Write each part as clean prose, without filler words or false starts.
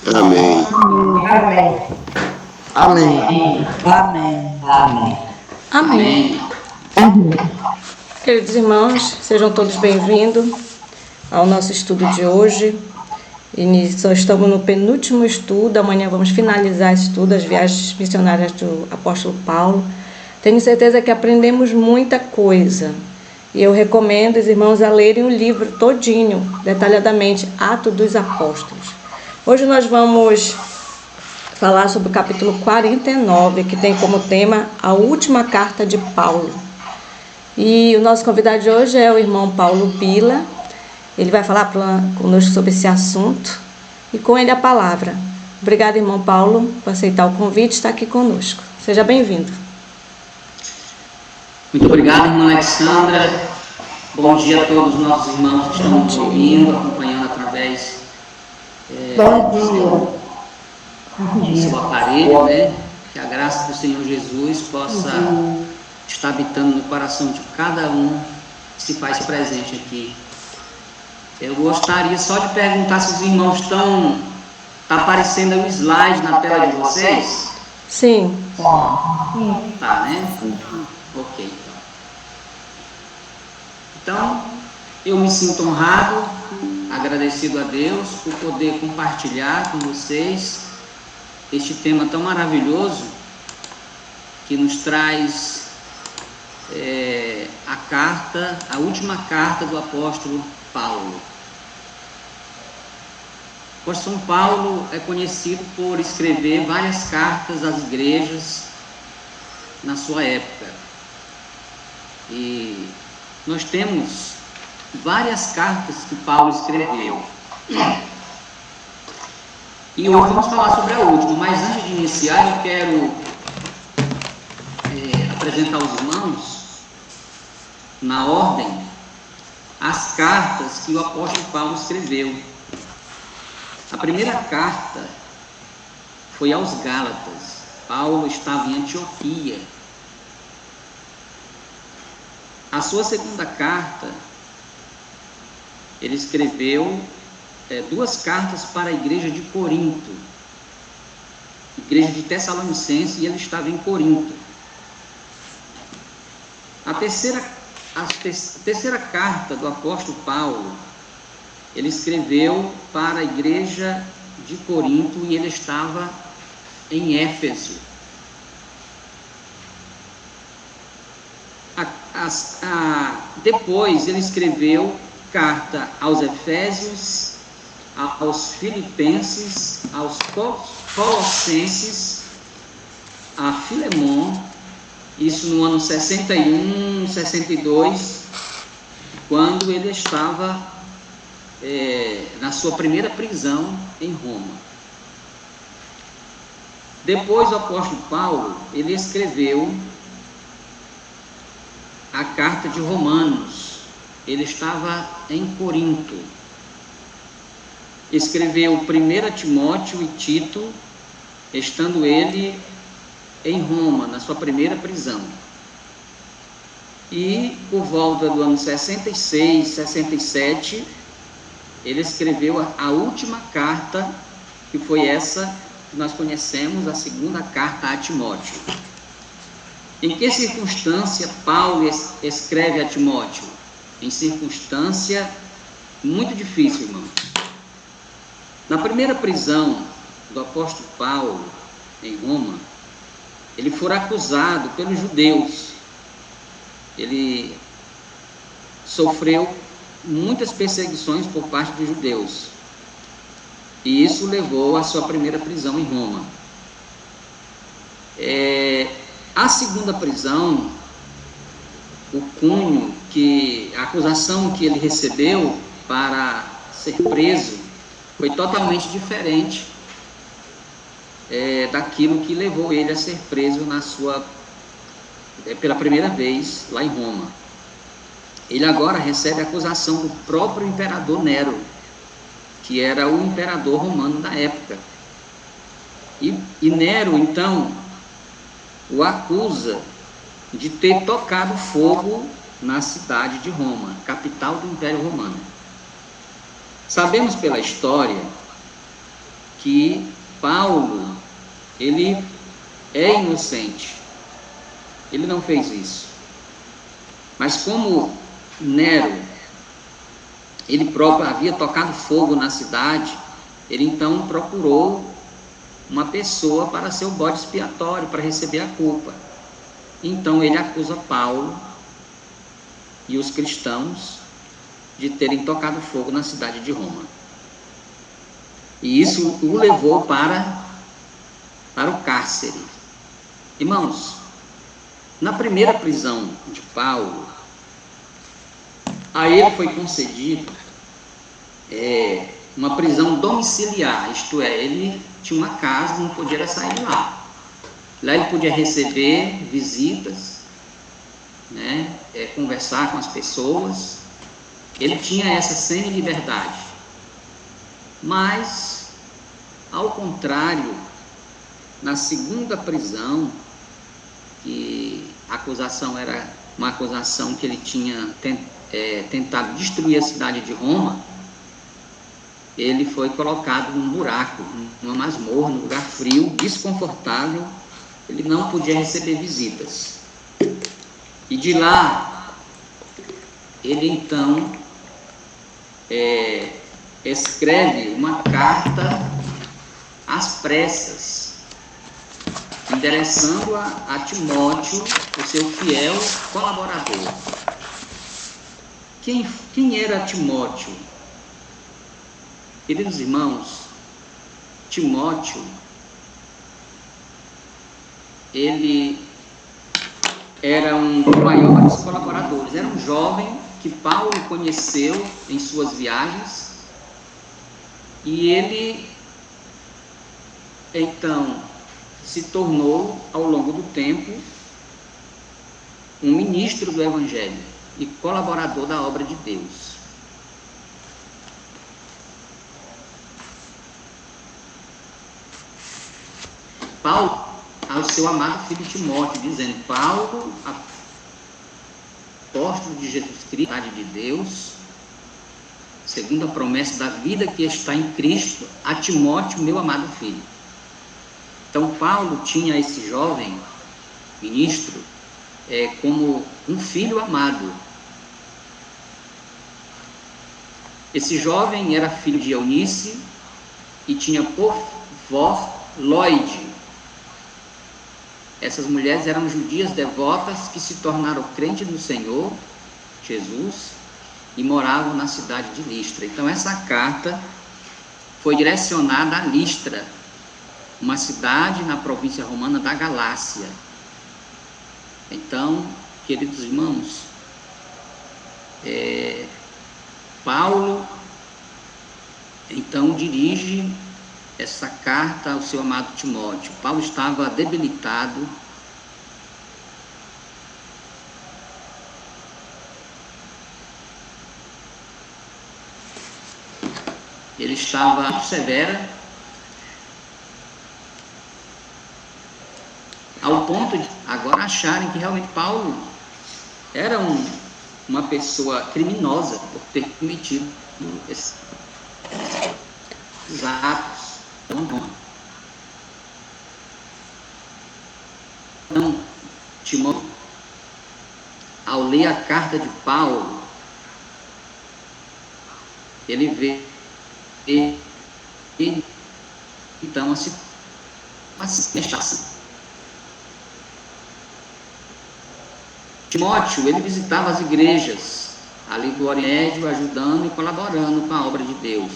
Amém. Amém. Amém. Amém. Amém. Amém. Queridos irmãos, sejam todos bem-vindos ao nosso estudo de hoje. Só estamos no penúltimo estudo, amanhã vamos finalizar esse estudo, as viagens missionárias do apóstolo Paulo. Tenho certeza que aprendemos muita coisa. E eu recomendo os irmãos a lerem o livro todinho, detalhadamente, Atos dos Apóstolos. Hoje nós vamos falar sobre o capítulo 49, que tem como tema a última carta de Paulo. E o nosso convidado de hoje é o irmão Paulo Bila. Ele vai falar conosco sobre esse assunto e com ele a palavra. Obrigada, irmão Paulo, por aceitar o convite e estar aqui conosco. Seja bem-vindo. Muito obrigado, irmã Alexandra. Bom dia a todos os nossos irmãos que estão nos ouvindo, acompanhando através do seu aparelho, né? Que a graça do Senhor Jesus possa estar habitando no coração de cada um que se faz presente aqui. Eu gostaria só de perguntar se os irmãos estão... Está aparecendo o slide na tela de vocês? Sim. Tá, né? Ok, então. Então, eu me sinto honrado, agradecido a Deus por poder compartilhar com vocês este tema tão maravilhoso que nos traz a última carta do apóstolo Paulo. O apóstolo São Paulo é conhecido por escrever várias cartas às igrejas na sua época. E nós temos várias cartas que Paulo escreveu. E hoje vamos falar sobre a última, mas antes de iniciar eu quero apresentar aos irmãos, na ordem, as cartas que o apóstolo Paulo escreveu. A primeira carta foi aos Gálatas. Paulo estava em Antioquia. A sua segunda carta, ele escreveu duas cartas para a igreja de Corinto, igreja de Tessalonicense, e ele estava em Corinto. A terceira carta do apóstolo Paulo, ele escreveu para a igreja de Corinto e ele estava em Éfeso. Depois ele escreveu carta aos Efésios, aos Filipenses, aos Colossenses, a Filemon, isso no ano 61, 62, quando ele estava na sua primeira prisão em Roma. Depois o apóstolo Paulo, ele escreveu a carta de Romanos. Ele estava em Corinto. Escreveu 1 Timóteo e Tito, estando ele em Roma, na sua primeira prisão. E por volta do ano 66, 67, ele escreveu a última carta, que foi essa que nós conhecemos, a segunda carta a Timóteo. Em que circunstância Paulo escreve a Timóteo? Em circunstância muito difícil, irmãos. Na primeira prisão do apóstolo Paulo, em Roma, ele foi acusado pelos judeus. Ele sofreu muitas perseguições por parte dos judeus. E isso levou à sua primeira prisão em Roma. A segunda prisão, a acusação que ele recebeu para ser preso foi totalmente diferente daquilo que levou ele a ser preso pela primeira vez lá em Roma. Ele agora recebe a acusação do próprio imperador Nero, que era o imperador romano da época. E Nero, então, o acusa de ter tocado fogo na cidade de Roma, capital do Império Romano. Sabemos pela história que Paulo, ele é inocente. Ele não fez isso. Mas como Nero, ele próprio havia tocado fogo na cidade, ele então procurou uma pessoa para ser o bode expiatório, para receber a culpa. Então ele acusa Paulo e os cristãos de terem tocado fogo na cidade de Roma. E isso o levou para o cárcere. Irmãos, na primeira prisão de Paulo, a ele foi concedido uma prisão domiciliar, isto é, ele tinha uma casa, não podia sair de lá. Lá ele podia receber visitas, né, conversar com as pessoas, ele tinha essa semi-liberdade. Mas, ao contrário, na segunda prisão, que a acusação era uma acusação que ele tinha tentado destruir a cidade de Roma, ele foi colocado num buraco, numa masmorra, num lugar frio, desconfortável. Ele não podia receber visitas. E de lá, ele então escreve uma carta às pressas, endereçando-a a Timóteo, o seu fiel colaborador. Quem era Timóteo? Queridos irmãos, Timóteo, ele era um dos maiores colaboradores, era um jovem que Paulo conheceu em suas viagens, e ele então se tornou, ao longo do tempo, um ministro do Evangelho e colaborador da obra de Deus. Paulo, ao seu amado filho Timóteo, dizendo: Paulo, apóstolo de Jesus Cristo, de Deus, segundo a promessa da vida que está em Cristo, a Timóteo, meu amado filho. Então Paulo tinha esse jovem ministro como um filho amado. Esse jovem era filho de Eunice e tinha por vó Lóide. Essas mulheres eram judias devotas que se tornaram crentes no Senhor Jesus e moravam na cidade de Listra. Então essa carta foi direcionada a Listra, uma cidade na província romana da Galácia. Então, queridos irmãos, Paulo então dirige essa carta ao seu amado Timóteo. Paulo estava debilitado, ele estava severo, ao ponto de agora acharem que realmente Paulo era uma pessoa criminosa por ter cometido esses atos. Então, Timóteo, ao ler a carta de Paulo, ele vê então a situação. Timóteo, ele visitava as igrejas ali do Oriente Médio, ajudando e colaborando com a obra de Deus.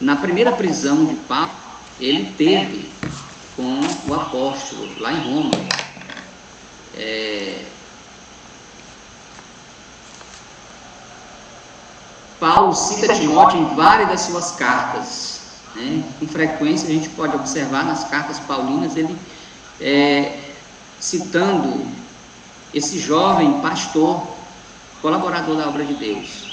Na primeira prisão de Paulo, ele teve com o apóstolo lá em Roma. Paulo cita Timóteo em várias das suas cartas, né? Com frequência a gente pode observar nas cartas paulinas ele citando esse jovem pastor, colaborador da obra de Deus.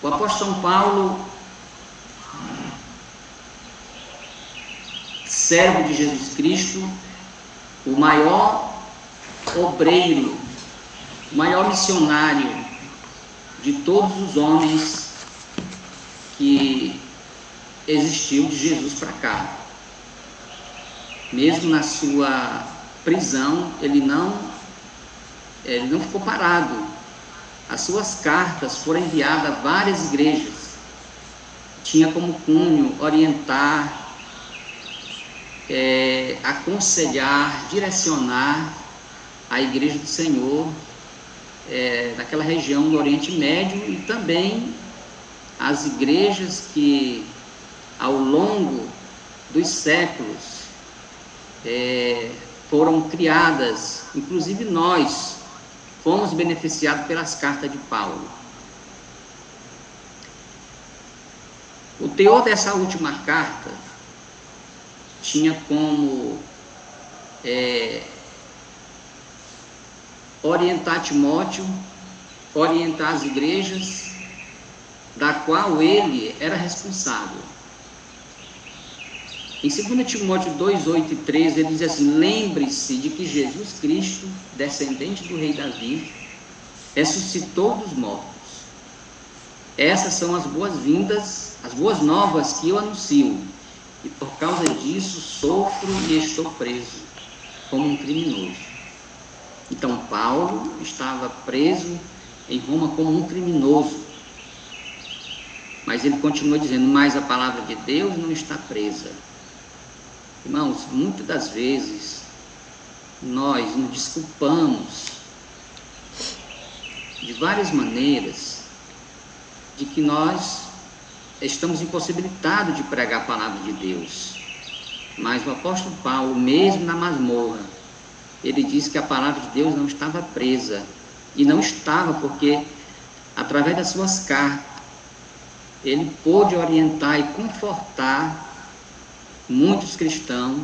O apóstolo Paulo servo de Jesus Cristo, o maior obreiro, o maior missionário de todos os homens que existiu de Jesus para cá. Mesmo na sua prisão, ele não ficou parado. As suas cartas foram enviadas a várias igrejas. Tinha como cunho orientar, aconselhar, direcionar a igreja do Senhor naquela região do Oriente Médio, e também as igrejas que ao longo dos séculos foram criadas. Inclusive nós fomos beneficiados pelas cartas de Paulo. O teor dessa última carta tinha como orientar Timóteo, orientar as igrejas da qual ele era responsável. Em 2 Timóteo 2, 8 e 13, ele diz assim: lembre-se de que Jesus Cristo, descendente do rei Davi, ressuscitou dos mortos. Essas são as boas-vindas, as boas novas que eu anuncio, e por causa disso sofro e estou preso como um criminoso. Então Paulo estava preso em Roma como um criminoso, mas ele continua dizendo: mas a palavra de Deus não está presa. Irmãos, muitas das vezes nós nos desculpamos de várias maneiras de que nós estamos impossibilitados de pregar a palavra de Deus. Mas o apóstolo Paulo, mesmo na masmorra, ele disse que a palavra de Deus não estava presa. E não estava porque, através das suas cartas, ele pôde orientar e confortar muitos cristãos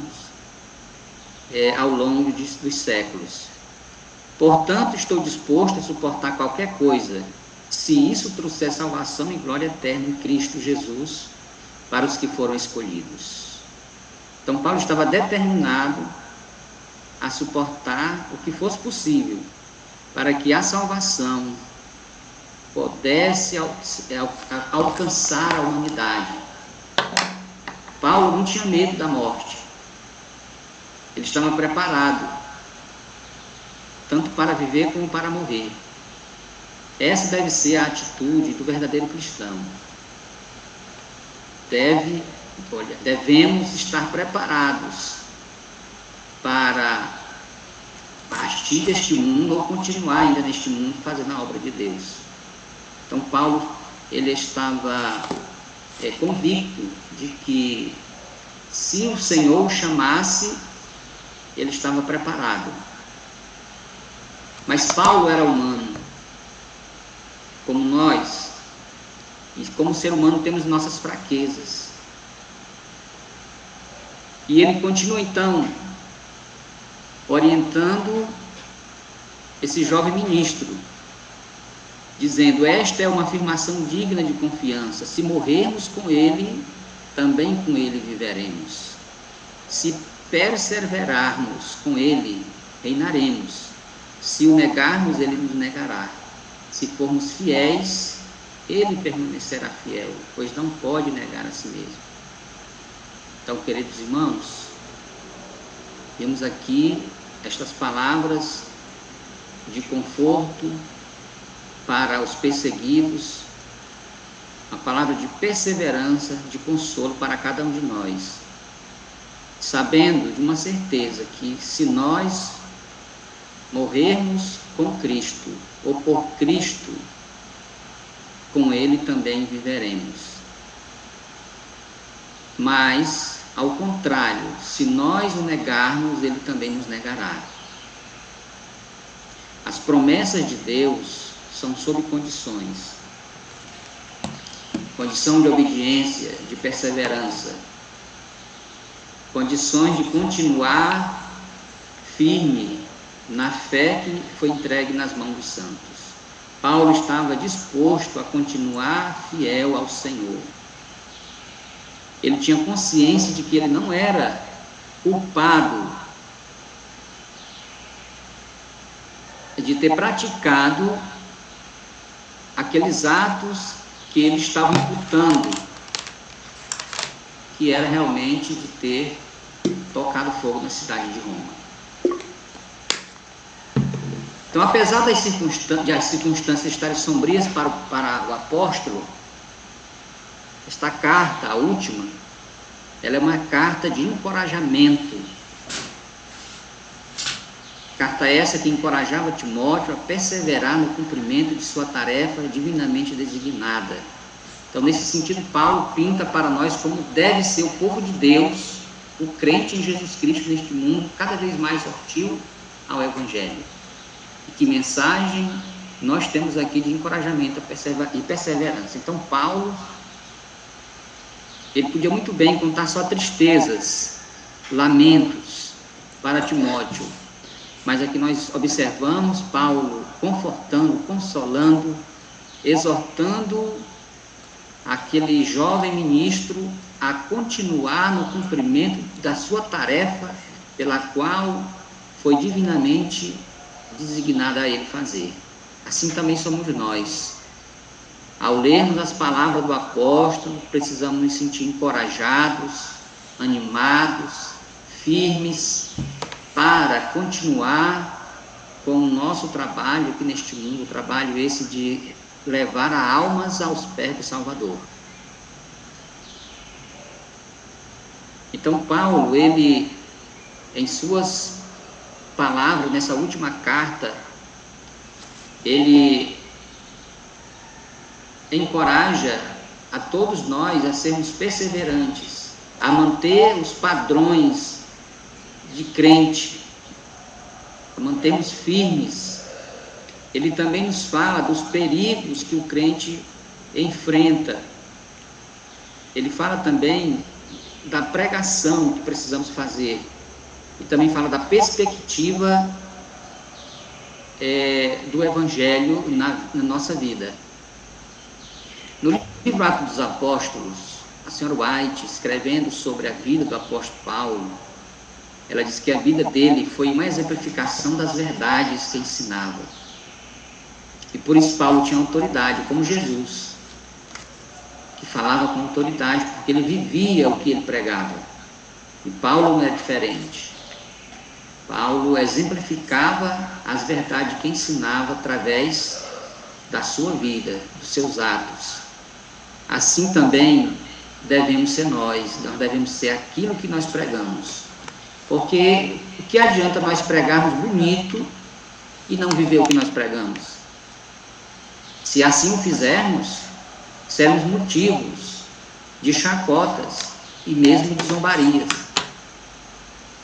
ao longo dos séculos. Portanto, estou disposto a suportar qualquer coisa, se isso trouxer salvação e glória eterna em Cristo Jesus para os que foram escolhidos. Então Paulo estava determinado a suportar o que fosse possível para que a salvação pudesse alcançar a humanidade. Paulo não tinha medo da morte. Ele estava preparado, tanto para viver como para morrer. Essa deve ser a atitude do verdadeiro cristão. Devemos estar preparados para partir deste mundo ou continuar ainda neste mundo fazendo a obra de Deus. Então Paulo, ele estava convicto de que se o Senhor o chamasse, ele estava preparado. Mas Paulo era humano, como nós, e como ser humano temos nossas fraquezas. E ele continua então orientando esse jovem ministro, dizendo: esta é uma afirmação digna de confiança. Se morrermos com ele, também com ele viveremos. Se perseverarmos com ele, reinaremos. Se o negarmos, ele nos negará. Se formos fiéis, ele permanecerá fiel, pois não pode negar a si mesmo. Então, queridos irmãos, temos aqui estas palavras de conforto para os perseguidos, uma palavra de perseverança, de consolo para cada um de nós, sabendo de uma certeza que se nós morrermos com Cristo, ou por Cristo, com Ele também viveremos. Mas, ao contrário, se nós o negarmos, Ele também nos negará. As promessas de Deus são sob condições. Condição de obediência, de perseverança. Condições de continuar firme na fé que foi entregue nas mãos dos santos. Paulo estava disposto a continuar fiel ao Senhor. Ele tinha consciência de que ele não era culpado de ter praticado aqueles atos que ele estava imputando, que era realmente de ter tocado fogo na cidade de Roma. Então, apesar das circunstâncias estarem sombrias para o apóstolo, esta carta, a última, ela é uma carta de encorajamento. Carta essa que encorajava Timóteo a perseverar no cumprimento de sua tarefa divinamente designada. Então, nesse sentido, Paulo pinta para nós como deve ser o povo de Deus, o crente em Jesus Cristo neste mundo, cada vez mais hostil ao Evangelho. E que mensagem nós temos aqui de encorajamento e perseverança. Então, Paulo, ele podia muito bem contar só tristezas, lamentos para Timóteo, mas aqui nós observamos Paulo confortando, consolando, exortando aquele jovem ministro a continuar no cumprimento da sua tarefa, pela qual foi divinamente designada a ele fazer. Assim também somos nós. Ao lermos as palavras do apóstolo, precisamos nos sentir encorajados, animados, firmes, para continuar com o nosso trabalho aqui neste mundo, o trabalho esse de levar almas aos pés do Salvador. Então, Paulo, ele, em suas palavras, nessa última carta, ele encoraja a todos nós a sermos perseverantes, a manter os padrões de crente, a mantermos firmes. Ele também nos fala dos perigos que o crente enfrenta. Ele fala também da pregação que precisamos fazer. E também fala da perspectiva do Evangelho na nossa vida. No livro Atos dos Apóstolos, a senhora White, escrevendo sobre a vida do apóstolo Paulo, ela diz que a vida dele foi uma exemplificação das verdades que ensinava. E por isso Paulo tinha autoridade, como Jesus, que falava com autoridade, porque ele vivia o que ele pregava. E Paulo não é diferente. Paulo exemplificava as verdades que ensinava através da sua vida, dos seus atos. Assim também devemos ser nós devemos ser aquilo que nós pregamos. Porque o que adianta nós pregarmos bonito e não viver o que nós pregamos? Se assim o fizermos, seremos motivos de chacotas e mesmo de zombarias.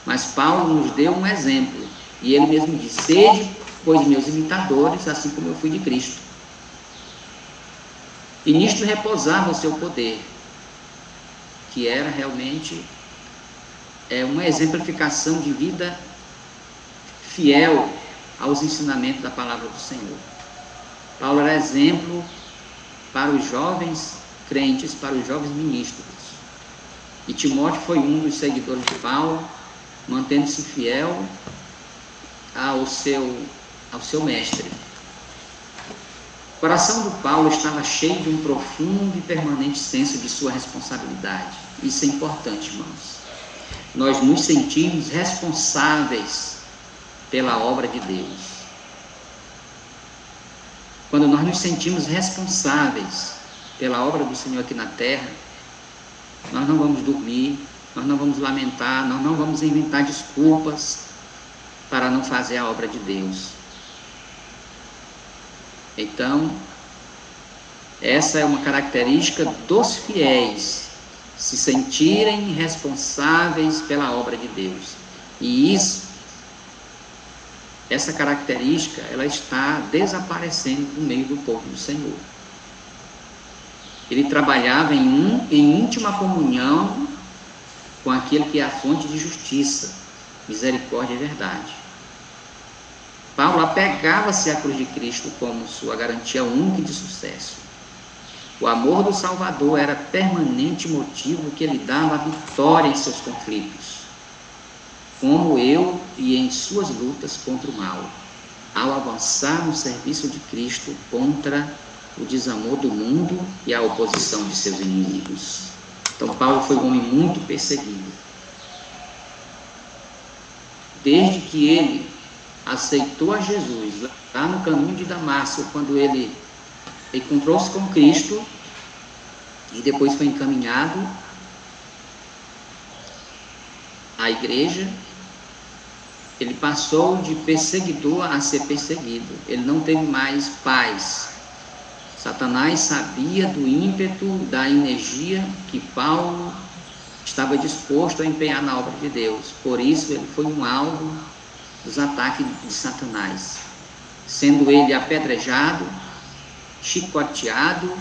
Mas Paulo nos deu um exemplo, e ele mesmo disse: sede, pois, meus imitadores, assim como eu fui de Cristo. E nisto repousava o seu poder, que era realmente uma exemplificação de vida fiel aos ensinamentos da palavra do Senhor. Paulo era exemplo para os jovens crentes, para os jovens ministros. E Timóteo foi um dos seguidores de Paulo, mantendo-se fiel ao seu mestre. O coração do Paulo estava cheio de um profundo e permanente senso de sua responsabilidade. Isso é importante, irmãos. Nós nos sentimos responsáveis pela obra de Deus. Quando nós nos sentimos responsáveis pela obra do Senhor aqui na terra, nós não vamos dormir, nós não vamos lamentar, nós não vamos inventar desculpas para não fazer a obra de Deus. Então, essa é uma característica dos fiéis, se sentirem responsáveis pela obra de Deus. E essa característica, ela está desaparecendo do meio do povo do Senhor. Ele trabalhava em íntima comunhão com aquele que é a fonte de justiça, misericórdia e verdade. Paulo apegava-se à cruz de Cristo como sua garantia única de sucesso. O amor do Salvador era permanente motivo que lhe dava a vitória em seus conflitos. como eu e em suas lutas contra o mal, ao avançar no serviço de Cristo contra o desamor do mundo e a oposição de seus inimigos. Então, Paulo foi um homem muito perseguido. Desde que ele aceitou a Jesus, lá no caminho de Damasco, quando ele encontrou-se com Cristo, e depois foi encaminhado à igreja, ele passou de perseguidor a ser perseguido. Ele não teve mais paz. Satanás sabia do ímpeto, da energia que Paulo estava disposto a empenhar na obra de Deus. Por isso ele foi um alvo dos ataques de Satanás, sendo ele apedrejado, chicoteado,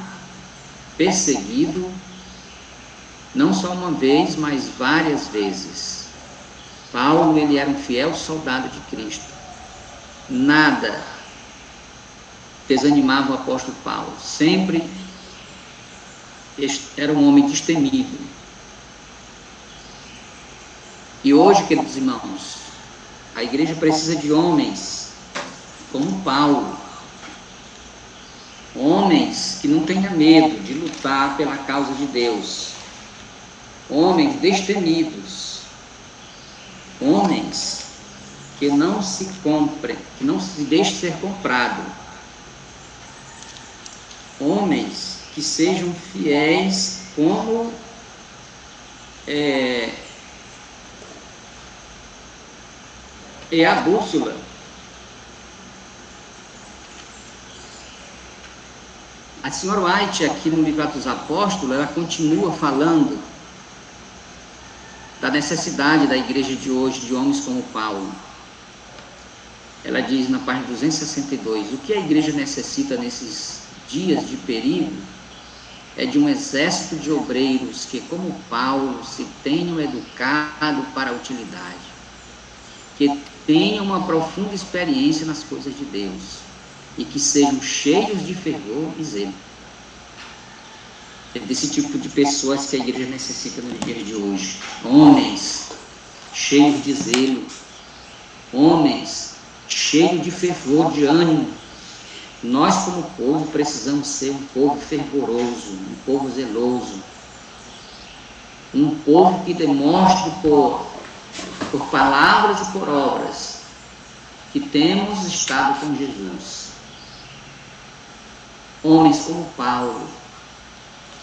perseguido, não só uma vez, mas várias vezes. Paulo, ele era um fiel soldado de Cristo. Nada desanimava o apóstolo Paulo. Sempre era um homem destemido. E hoje, queridos irmãos, a igreja precisa de homens como Paulo. Homens que não tenham medo de lutar pela causa de Deus. Homens destemidos. Homens que não se comprem, que não se deixem ser comprado. Homens que sejam fiéis como é a bússola. A senhora White, aqui no livro dos Apóstolos, ela continua falando da necessidade da igreja de hoje, de homens como Paulo. Ela diz na página 262, o que a igreja necessita nesses dias de perigo é de um exército de obreiros que, como Paulo, se tenham educado para a utilidade, que tenham uma profunda experiência nas coisas de Deus e que sejam cheios de fervor e zelo. É desse tipo de pessoas que a igreja necessita nos dias de hoje. Homens cheios de zelo, homens cheios de fervor, de ânimo. Nós, como povo, precisamos ser um povo fervoroso, um povo zeloso, um povo que demonstre por palavras e por obras que temos estado com Jesus. Homens como Paulo,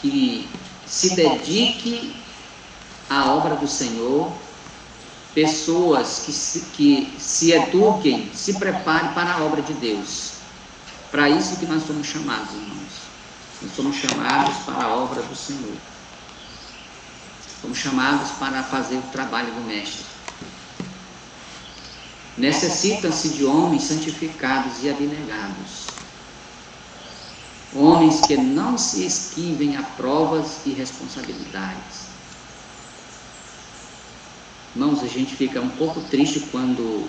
que se dedique à obra do Senhor, pessoas que se eduquem, se preparem para a obra de Deus. Para isso que nós somos chamados, irmãos. Nós somos chamados para a obra do Senhor. Somos chamados para fazer o trabalho do Mestre. Necessitam-se de homens santificados e abnegados. Homens que não se esquivem a provas e responsabilidades. Irmãos, a gente fica um pouco triste quando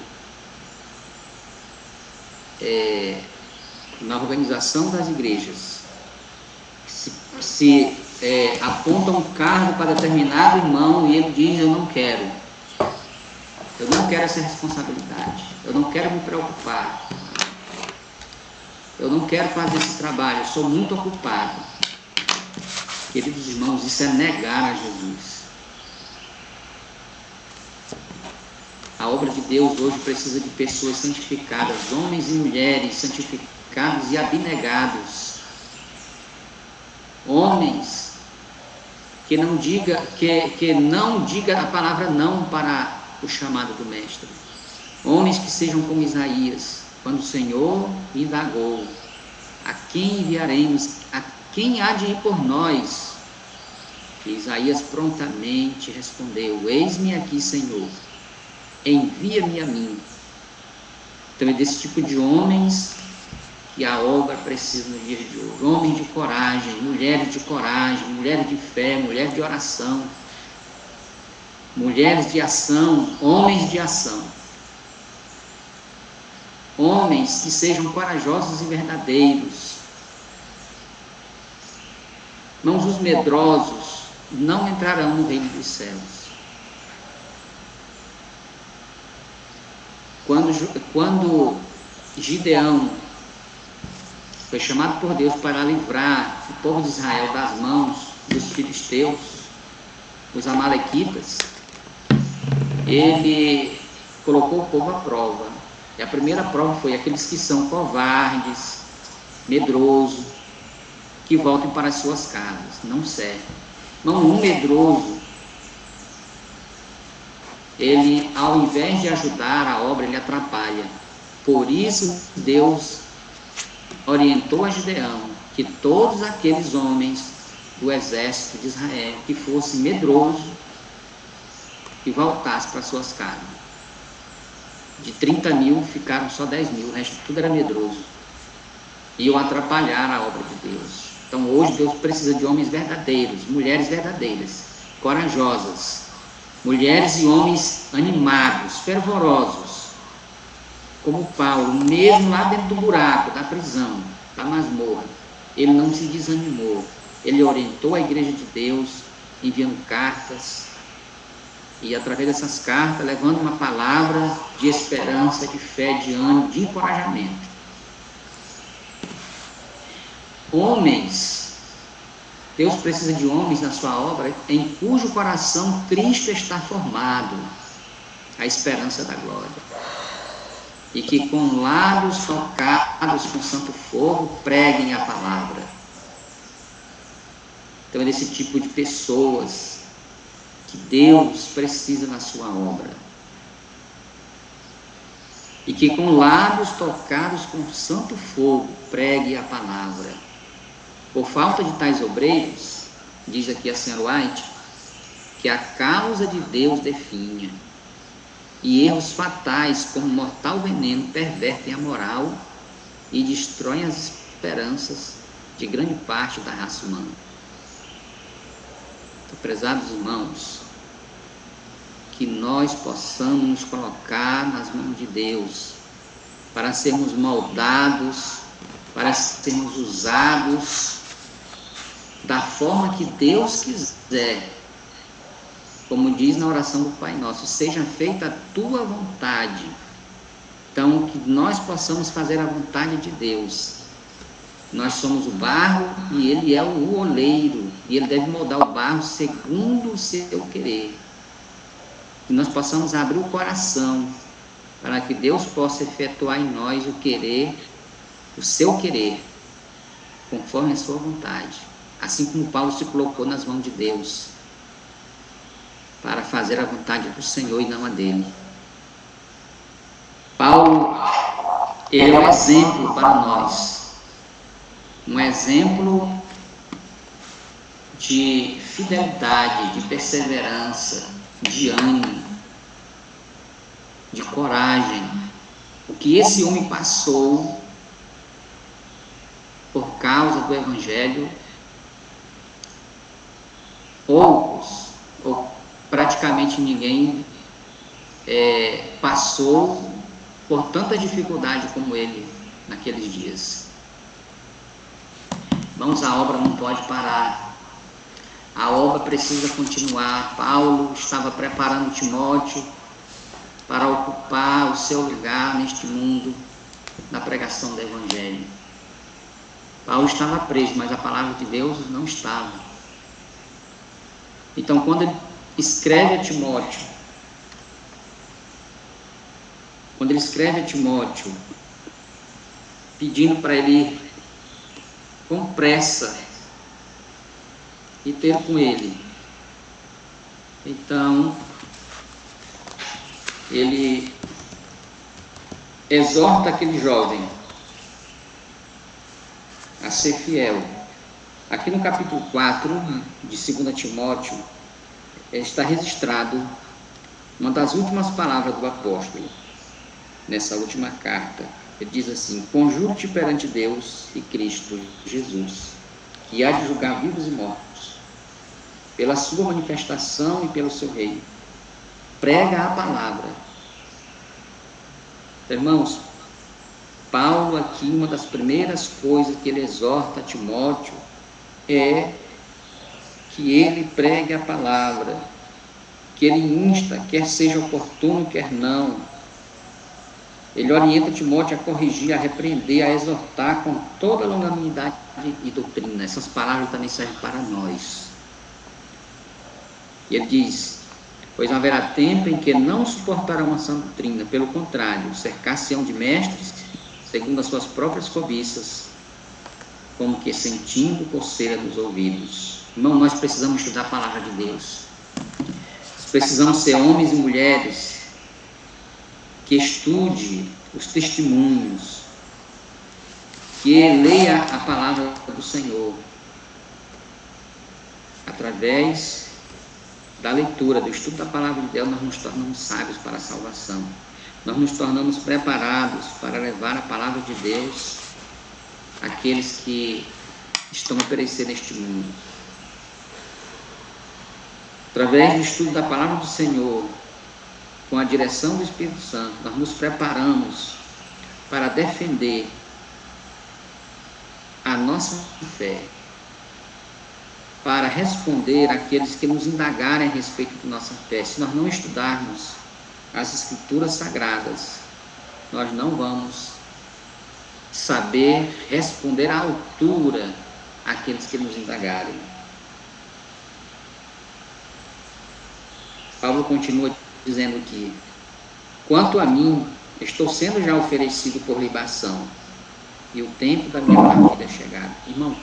na organização das igrejas se aponta um cargo para determinado irmão e ele diz, eu não quero essa responsabilidade, eu não quero me preocupar, eu não quero fazer esse trabalho, eu sou muito ocupado. Queridos irmãos, isso é negar a Jesus. A obra de Deus hoje precisa de pessoas santificadas, homens e mulheres santificados e abnegados. Homens que não diga a palavra não para o chamado do Mestre. Homens que sejam como Isaías, quando o Senhor indagou, a quem enviaremos, a quem há de ir por nós? E Isaías prontamente respondeu, eis-me aqui, Senhor, envia-me a mim. Então é desse tipo de homens que a obra precisa no dia de hoje. Homens de coragem, mulheres de fé, mulheres de oração, mulheres de ação, homens de ação. Homens que sejam corajosos e verdadeiros. Irmãos, os medrosos não entrarão no reino dos céus. quando Gideão foi chamado por Deus para livrar o povo de Israel das mãos dos filisteus, os amalequitas, ele colocou o povo à prova. E a primeira prova foi aqueles que são covardes, medrosos, que voltem para as suas casas. Não serve. Não, um medroso, ele, ao invés de ajudar a obra, ele atrapalha. Por isso, Deus orientou a Gideão que todos aqueles homens do exército de Israel que fossem medrosos, que voltassem para suas casas. De 30.000 ficaram só 10.000, o resto tudo era medroso. Iam atrapalhar a obra de Deus. Então hoje Deus precisa de homens verdadeiros, mulheres verdadeiras, corajosas, mulheres e homens animados, fervorosos, como Paulo, mesmo lá dentro do buraco, da prisão, da masmorra, ele não se desanimou, ele orientou a igreja de Deus, enviando cartas, e através dessas cartas, levando uma palavra de esperança, de fé, de ânimo, de encorajamento. Homens, Deus precisa de homens na sua obra, em cujo coração Cristo está formado, a esperança da glória. E que com lábios tocados com santo fogo, preguem a palavra. Então é desse tipo de pessoas que Deus precisa na sua obra. E que com lábios tocados com santo fogo, pregue a palavra. Por falta de tais obreiros, diz aqui a senhora White, que a causa de Deus definha, e erros fatais como mortal veneno pervertem a moral e destroem as esperanças de grande parte da raça humana. Então, prezados irmãos, que nós possamos nos colocar nas mãos de Deus para sermos moldados, para sermos usados da forma que Deus quiser. Como diz na oração do Pai Nosso, seja feita a tua vontade. Então, que nós possamos fazer a vontade de Deus. Nós somos o barro e Ele é o oleiro, e Ele deve moldar o barro segundo o seu querer. Que nós possamos abrir o coração para que Deus possa efetuar em nós o querer, o seu querer, conforme a sua vontade. Assim como Paulo se colocou nas mãos de Deus, para fazer a vontade do Senhor e não a dele. Paulo, ele é um exemplo para nós, um exemplo de fidelidade, de perseverança, de ânimo, de coragem. O que esse homem passou por causa do Evangelho, poucos, ou praticamente ninguém passou por tanta dificuldade como ele naqueles dias. Irmãos, a obra não pode parar. A obra precisa continuar. Paulo estava preparando Timóteo para ocupar o seu lugar neste mundo na pregação do Evangelho. Paulo estava preso, mas a palavra de Deus não estava. Então, quando ele escreve a Timóteo, pedindo para ele ir com pressa e ter com ele, então ele exorta aquele jovem a ser fiel. Aqui no capítulo 4 de 2 Timóteo está registrado uma das últimas palavras do apóstolo nessa última carta. Ele diz assim: conjuro-te perante Deus e Cristo Jesus, que há de julgar vivos e mortos, pela sua manifestação e pelo seu reino. Prega a palavra. Irmãos, Paulo aqui, uma das primeiras coisas que ele exorta a Timóteo é que ele pregue a palavra, que ele insta, quer seja oportuno, quer não, Ele orienta Timóteo a corrigir, a repreender, a exortar com toda a longanimidade e doutrina. Essas palavras também servem para nós. E ele diz: pois não haverá tempo em que não suportarão a sã doutrina, pelo contrário, cercar-se-ão de mestres, segundo as suas próprias cobiças, como que sentindo coceira nos ouvidos. Irmão, nós precisamos estudar a palavra de Deus. Nós precisamos ser homens e mulheres que estude os testemunhos, que leia a palavra do Senhor, através da leitura, do estudo da palavra de Deus, nós nos tornamos sábios para a salvação. Nós nos tornamos preparados para levar a palavra de Deus àqueles que estão a perecer neste mundo. Através do estudo da palavra do Senhor, com a direção do Espírito Santo, nós nos preparamos para defender a nossa fé, para responder àqueles que nos indagarem a respeito de nossa fé. Se nós não estudarmos as Escrituras Sagradas, nós não vamos saber responder à altura àqueles que nos indagarem. Paulo continua dizendo que, quanto a mim, estou sendo já oferecido por libação, e o tempo da minha partida é chegado. Irmão,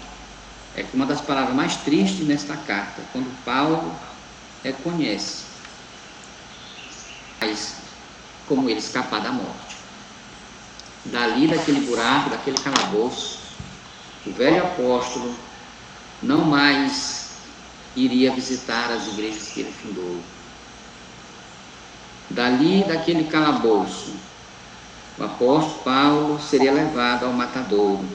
é uma das palavras mais tristes nesta carta, quando Paulo reconhece como ele escapar da morte. Dali, daquele buraco, daquele calabouço, o velho apóstolo não mais iria visitar as igrejas que ele fundou. Dali, daquele calabouço, o apóstolo Paulo seria levado ao matadouro.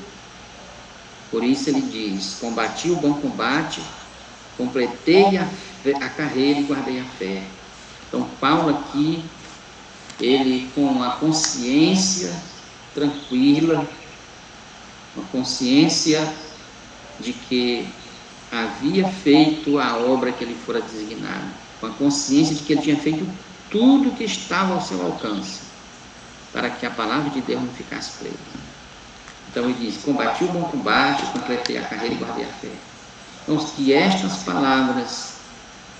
Por isso ele diz: combati o bom combate, completei a carreira e guardei a fé. Então Paulo aqui, ele com a consciência tranquila, uma consciência de que havia feito a obra que ele fora designado, com a consciência de que ele tinha feito tudo que estava ao seu alcance, para que a palavra de Deus não ficasse presa. Então ele diz: combati o bom combate, completei a carreira e guardei a fé. Então, que estas palavras,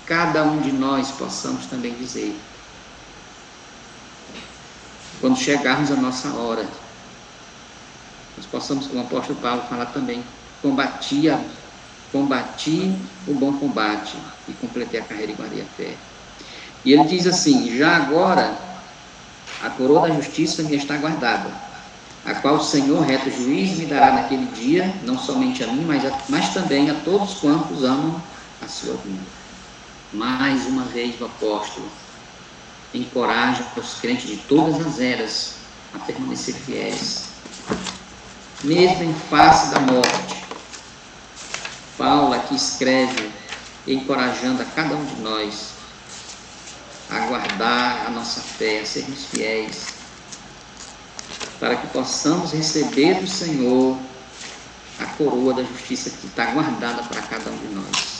cada um de nós possamos também dizer, quando chegarmos a nossa hora, nós possamos, como o apóstolo Paulo fala também, combati o bom combate e completei a carreira e guardei a fé. E ele diz assim: já agora a coroa da justiça me está guardada, a qual o Senhor, reto juiz, me dará naquele dia, não somente a mim, mas também a todos quantos amam a sua vida. Mais uma vez o apóstolo encoraja os crentes de todas as eras a permanecer fiéis, mesmo em face da morte. Paulo aqui escreve, encorajando a cada um de nós a guardar a nossa fé, a sermos fiéis, para que possamos receber do Senhor a coroa da justiça que está guardada para cada um de nós.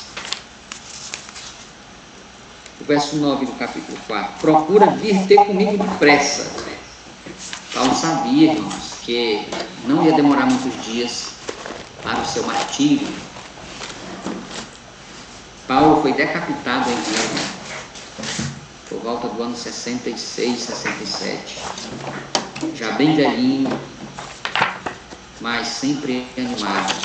O verso 9 do capítulo 4: procura vir ter comigo depressa. Paulo sabia, irmãos, que não ia demorar muitos dias para o seu martírio. Paulo foi decapitado em Roma por volta do ano 66, 67, já bem velhinho, mas sempre animado.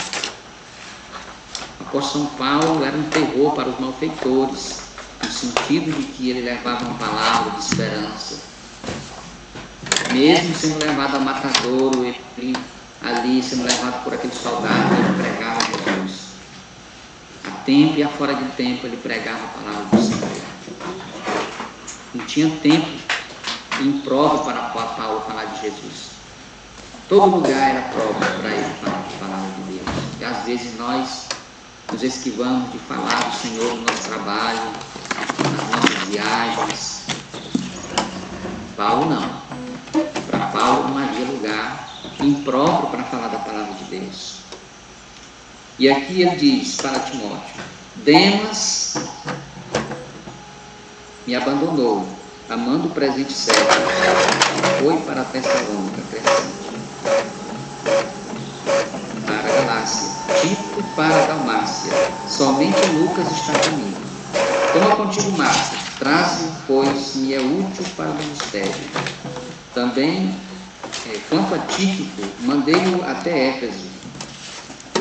O apóstolo São Paulo era um terror para os malfeitores, no sentido de que ele levava uma palavra de esperança. Mesmo sendo levado a matadouro, ele ali sendo levado por aquele soldado, ele pregava Jesus. A tempo e a fora de tempo ele pregava a palavra do Senhor. Não tinha tempo em prova para Paulo falar de Jesus. Todo lugar era prova para ele falar a palavra de Deus. E às vezes nós nos esquivamos de falar do Senhor no nosso trabalho, nas nossas viagens. Paulo não. Para Paulo não havia lugar impróprio para falar da palavra de Deus. E aqui ele diz para Timóteo: Demas me abandonou, amando o presente século, foi para Tessalônica, Crescente, para a Galácia, Tito para a Dalmácia, somente Lucas está comigo. Toma contigo Marcos, traze-o, pois me é útil para o ministério. Também, quanto a Tíquico, mandei-o até Éfeso.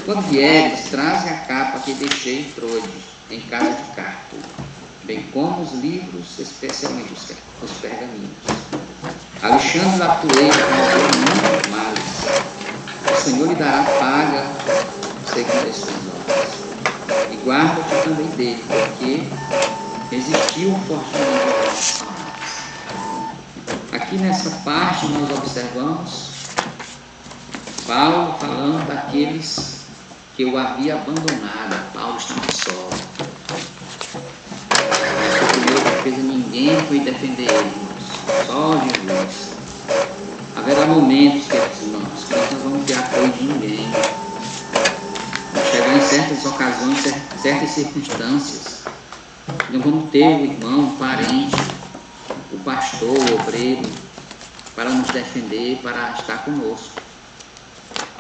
Quando vieres, traze a capa que deixei em Troade, em casa de Carpo, bem como os livros, especialmente os pergaminhos. Alexandre Latueiro causou muitos males. O Senhor lhe dará paga segundo as suas obras. E guarda-te também dele, porque resistiu fortemente aos males. Aqui nessa parte nós observamos Paulo falando daqueles que o havia abandonado. Paulo estava só. A primeira defesa, ninguém foi defender ele, irmãos. Só Jesus. Haverá momentos, queridos irmãos, que nós não vamos ter apoio de ninguém. Vamos chegar em certas ocasiões, certas circunstâncias. Não vamos ter o irmão, o parente, o pastor, o obreiro, para nos defender, para estar conosco.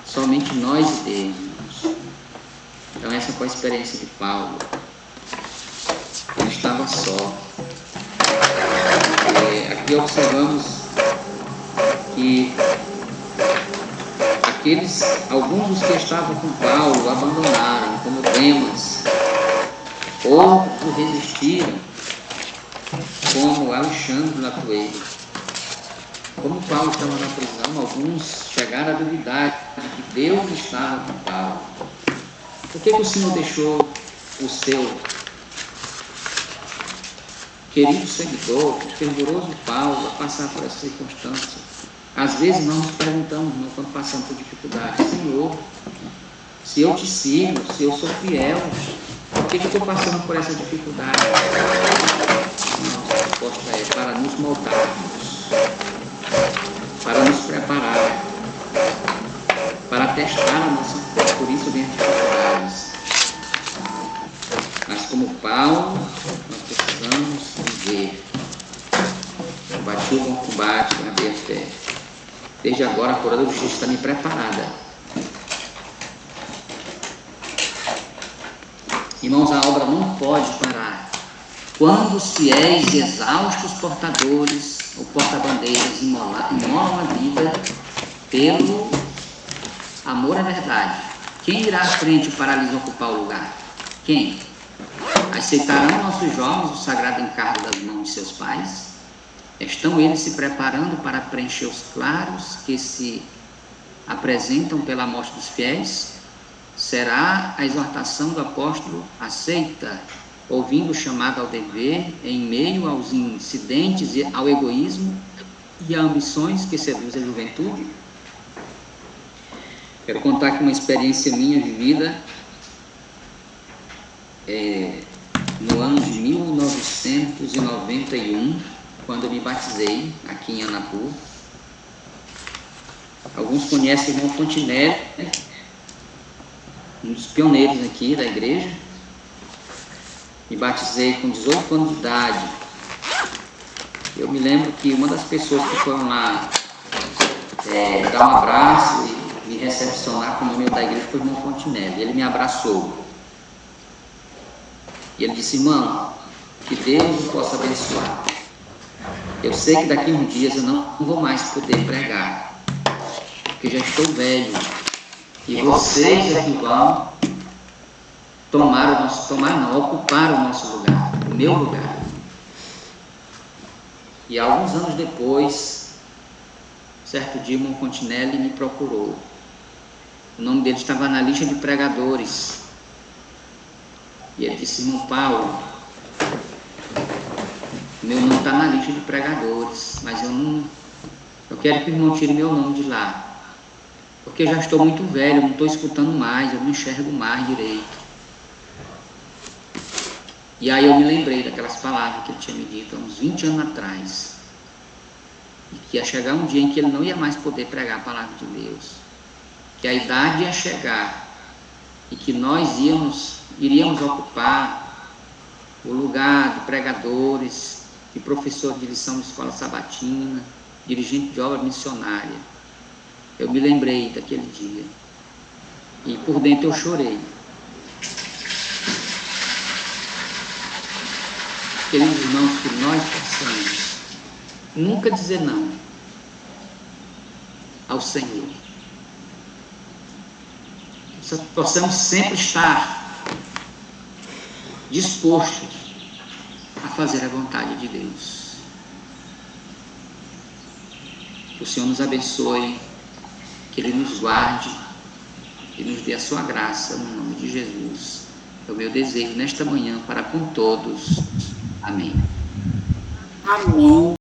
Somente nós e Deus, irmãos. Então essa foi a experiência de Paulo. Ele estava só. Aqui observamos que alguns dos que estavam com Paulo abandonaram, como Demas, outros resistiram, como Alexandre Latueiro. Como Paulo estava na prisão, alguns chegaram a duvidar de que Deus estava com Paulo. Por que o Senhor deixou o seu querido seguidor, o fervoroso Paulo, a passar por essa circunstância? Às vezes nós nos perguntamos, quando passamos por dificuldade: Senhor, se eu te sigo, se eu sou fiel, por que eu estou passando por essa dificuldade? Nossa resposta é para nos moldarmos, para nos preparar, para testar a nossa fé. Por isso vem as dificuldades. Mas como Paulo, nós precisamos viver. Combati o bom combate, guardei a fé. Desde agora a coroa da justiça está me preparada. Irmãos, a obra não pode parar. Quando os fiéis e exaustos portadores ou porta-bandeiras imolam a vida pelo amor à verdade, quem irá à frente para lhes ocupar o lugar? Quem? Aceitarão nossos jovens o sagrado encargo das mãos de seus pais? Estão eles se preparando para preencher os claros que se apresentam pela morte dos fiéis? Será a exortação do apóstolo aceita, ouvindo o chamado ao dever, em meio aos incidentes e ao egoísmo e a ambições que seduzem a juventude? Quero contar aqui uma experiência minha vivida no ano de 1991, quando eu me batizei aqui em Anapu. Alguns conhecem o irmão Fontinelli, um dos pioneiros aqui da igreja. Me batizei com 18 anos de idade. Eu me lembro que uma das pessoas que foram lá dar um abraço e me recepcionar como membro da igreja foi o irmão Fontinelli. Ele me abraçou. E ele disse: irmão, que Deus o possa abençoar. Eu sei que daqui a uns dias eu não vou mais poder pregar, porque já estou velho. E vocês é que vão ocupar o nosso lugar, o meu lugar. E alguns anos depois, certo dia, o irmão Fontinelli me procurou. O nome dele estava na lista de pregadores. E ele disse: irmão Paulo, meu nome está na lista de pregadores, mas eu quero que o irmão tire meu nome de lá, porque eu já estou muito velho, eu não estou escutando mais, eu não enxergo mais direito. E aí eu me lembrei daquelas palavras que ele tinha me dito há uns 20 anos atrás, e que ia chegar um dia em que ele não ia mais poder pregar a palavra de Deus, que a idade ia chegar e que nós iríamos ocupar o lugar de pregadores, de professor de lição de escola sabatina, dirigente de obra missionária. Eu me lembrei daquele dia. E por dentro eu chorei. Queridos irmãos, que nós possamos nunca dizer não ao Senhor. Possamos sempre estar dispostos a fazer a vontade de Deus. Que o Senhor nos abençoe, que Ele nos guarde e nos dê a sua graça, no nome de Jesus. É o meu desejo nesta manhã para com todos. Amém. Amém.